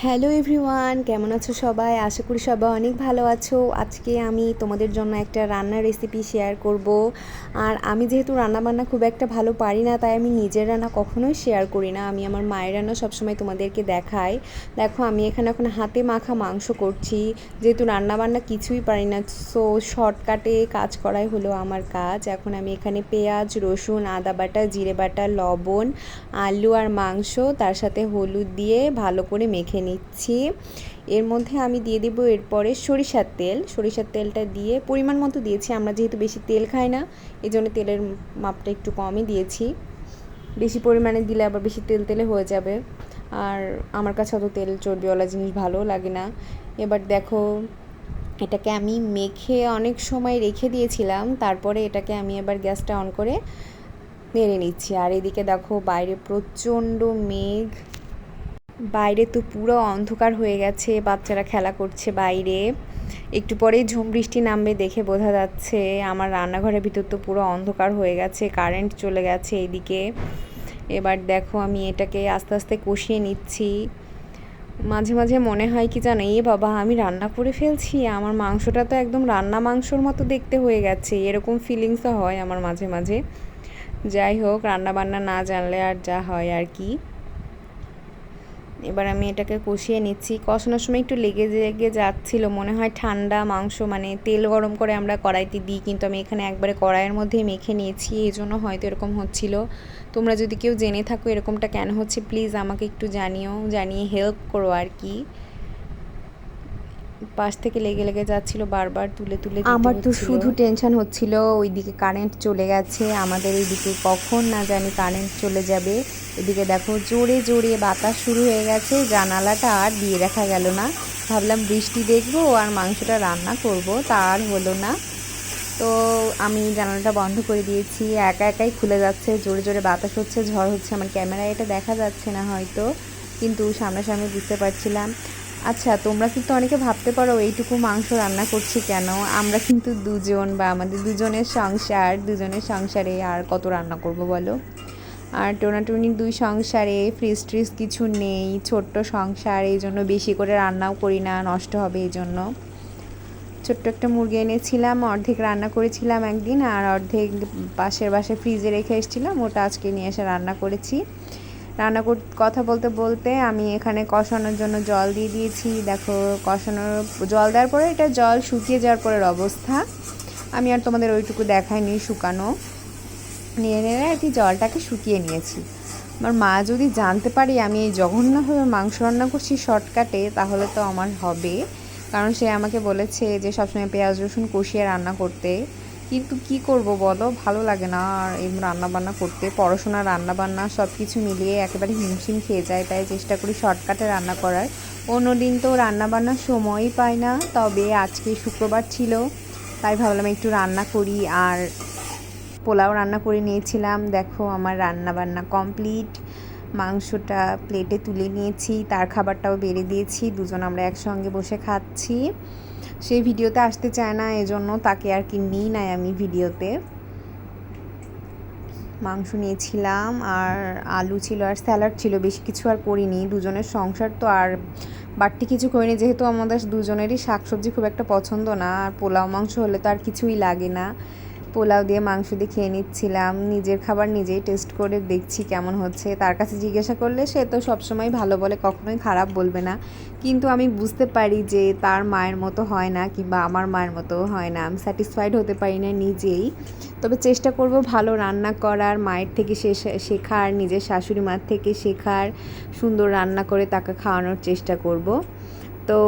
Hello everyone, কেমন আছো সবাই? আশা করি সবাই অনেক ভালো আছো। আজকে আমি তোমাদের জন্য একটা রান্নার রেসিপি শেয়ার করব। আর আমি যেহেতু রান্নাবান্না খুব একটা ভালো পারি না, তাই আমি নিজের রান্না কখনোই শেয়ার করি না। আমি আমার মায়ের রান্না সবসময় তোমাদেরকে দেখাই। দেখো, আমি এখানে এখন হাতে মাখা মাংস করছি। যেহেতু রান্নাবান্না কিছুই পারি না, সো শর্টকাটে কাজ করাই হলো আমার কাজ। এখন আমি এখানে পেঁয়াজ, রসুন, আদা বাটা, জিরে বাটা, লবণ, আলু আর মাংস, তার সাথে হলুদ দিয়ে ভালো করে মেখে নিচ্ছি। এর মধ্যে আমি দিয়ে দেবো এরপরে সরিষার তেলটা দিয়ে পরিমাণ মতো দিয়েছি। আমরা যেহেতু বেশি তেল খাই না, এই জন্য তেলের মাপটা একটু কমই দিয়েছি। বেশি পরিমাণে দিলে আবার বেশি তেলে হয়ে যাবে, আর আমার কাছে অত তেল চর্বিওয়ালা জিনিস ভালো লাগে না। এবার দেখো, এটাকে আমি মেখে অনেক সময় রেখে দিয়েছিলাম, তারপরে এটাকে আমি এবার গ্যাসটা অন করে নেড়ে নিচ্ছি। আর এদিকে দেখো, বাইরে প্রচণ্ড মেঘ, বাইরে তো পুরো অন্ধকার হয়ে গেছে, বাচ্চারা খেলা করছে বাইরে। একটু পরেই ঝুম বৃষ্টি নামবে দেখে বোঝা যাচ্ছে। আমার রান্নাঘরের ভিতর তো পুরো অন্ধকার হয়ে গেছে, কারেন্ট চলে গেছে এইদিকে। এবার দেখো, আমি এটাকে আস্তে আস্তে কষিয়ে নিচ্ছি। মাঝে মাঝে মনে হয় কি জানো, বাবা আমি রান্না করে ফেলছি, আমার মাংসটা তো একদম রান্না মাংসর মতো দেখতে হয়ে গেছে, এরকম ফিলিংসও হয় আমার মাঝে মাঝে। যাই হোক, রান্না বান্না না জানলে আর যা হয় আর কি। এবার আমি এটাকে কষিয়ে নিচ্ছি। কষানোর সময় একটু লেগে লেগে যাচ্ছিলো, মনে হয় ঠান্ডা মাংস, মানে তেল গরম করে আমরা কড়াইতে দিই, কিন্তু আমি এখানে একবারে কড়াইয়ের মধ্যেই মেখে নিয়েছি, এই জন্য হয়তো এরকম হচ্ছিল। তোমরা যদি কেউ জেনে থাকো এরকমটা কেন হচ্ছে, প্লিজ আমাকে একটু জানিয়ে হেল্প করো আর কি। পাশ থেকে লেগে লেগে যাচ্ছিল, বারবার তুলে তুলে আমার তো শুধু টেনশন হচ্ছিল, ওইদিকে কারেন্ট চলে গেছে, আমাদের এইদিকে কখন না জানি কারেন্ট চলে যাবে। এদিকে দেখো, জোরে জোরে বাতাস শুরু হয়ে গেছে, জানালাটা আর দিয়ে রাখা গেল না। ভাবলাম বৃষ্টি দেখবো আর মাংসটা রান্না করব, তা আর হলো না। তো আমি জানালাটা বন্ধ করে দিয়েছি, একা একাই খুলে যাচ্ছে, জোরে জোরে বাতাস হচ্ছে, ঝড় হচ্ছে। আমার ক্যামেরায় এটা দেখা যাচ্ছে না হয়তো, কিন্তু সামনাসামনি বুঝতে পারছিলাম। আচ্ছা, তোমরা কিন্তু অনেকে ভাবতে পারো এইটুকু মাংস রান্না করছি কেন। আমরা কিন্তু দুজন, বা আমাদের দুজনের সংসারে আর কত রান্না করব বলো। আর টোনাটুনি দুই সংসারে ফ্রিজ ট্রিজ কিছু নেই, ছোট্ট সংসার, এই জন্য বেশি করে রান্নাও করি না, নষ্ট হবে এই জন্য। ছোট্ট একটা মুরগি এনেছিলাম, অর্ধেক রান্না করেছিলাম একদিন, আর অর্ধেক পাশের বাসায় ফ্রিজে রেখে এসেছিলাম, ওটা আজকে নিয়ে এসে রান্না করেছি। কথা বলতে বলতে আমি এখানে কষানোর জন্য জল দিয়ে দিয়েছি। দেখো, জল দেওয়ার পরে এটা জল শুকিয়ে যাওয়ার পরের অবস্থা। আমি আর তোমাদের ওইটুকু দেখাইনি, শুকানো নিয়ে আর কি জলটাকে শুকিয়ে নিয়েছি। আমার মা যদি জানতে পারি আমি এই জঘন্যভাবে মাংস রান্না করছি শর্টকাটে, তাহলে তো আমার হবে। কারণ সে আমাকে বলেছে যে সবসময় পেঁয়াজ রসুন কষিয়ে রান্না করতে, কিন্তু কি করব বলো, ভালো লাগে না আর এই রান্নাবান্না করতে। পড়াশোনা, রান্নাবান্না সব কিছু মিলিয়ে একেবারে হিমশিম খেয়ে যায়, তাই চেষ্টা করি শর্টকাটে রান্না করার। অন্য দিন তো রান্নাবান্নার সময়ই পাই না, তবে আজকে শুক্রবার ছিল, তাই ভাবলাম একটু রান্না করি। আর পোলাও রান্না করে নিয়েছিলাম। দেখো, আমার রান্না বান্না কমপ্লিট, মাংসটা প্লেটে তুলে নিয়েছি, তার খাবারটাও বেড়ে দিয়েছি, দুজন আমরা একসঙ্গে বসে খাচ্ছি। সেই ভিডিওতে আসতে চায় না, এজন্য তাকে আর কি নিই নাই আমি ভিডিওতে। মাংস নিয়েছিলাম, আর আলু ছিল, আর স্যালাড ছিল, বেশি কিছু আর করিনি। দুজনের সংসার তো আর বাড়তি কিছু করিনি, যেহেতু আমাদের দুজনেরই শাকসবজি খুব একটা পছন্দ না, আর পোলাও মাংস হলে তো আর কিছুই লাগে না। পোলাও দিয়ে মাংস দিয়ে খেয়ে নিচ্ছিলাম, নিজের খাবার নিজেই টেস্ট করে দেখছি কেমন হচ্ছে। তার কাছে জিজ্ঞাসা করলে সে তো সবসময় ভালো বলে, কখনোই খারাপ বলবে না, কিন্তু আমি বুঝতে পারি যে তার মায়ের মতো হয় না, কিংবা আমার মায়ের মতো হয় না, আমি স্যাটিসফাইড হতে পারি না নিজেই। তবে চেষ্টা করব ভালো রান্না করার, মায়ের থেকে শেখার, নিজের শাশুড়ি মার থেকে শেখার, সুন্দর রান্না করে তাকে খাওয়ানোর চেষ্টা করব। তো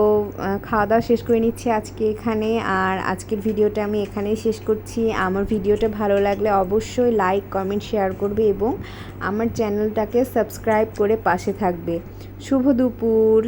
খাওয়া দাওয়া শেষ করে নিচ্ছি আজকে এখানে, আর আজকের ভিডিওটা আমি এখানেই শেষ করছি। আমার ভিডিওটা ভালো লাগলে অবশ্যই লাইক, কমেন্ট, শেয়ার করবে, এবং আমার চ্যানেলটাকে সাবস্ক্রাইব করে পাশে থাকবে। শুভ দুপুর।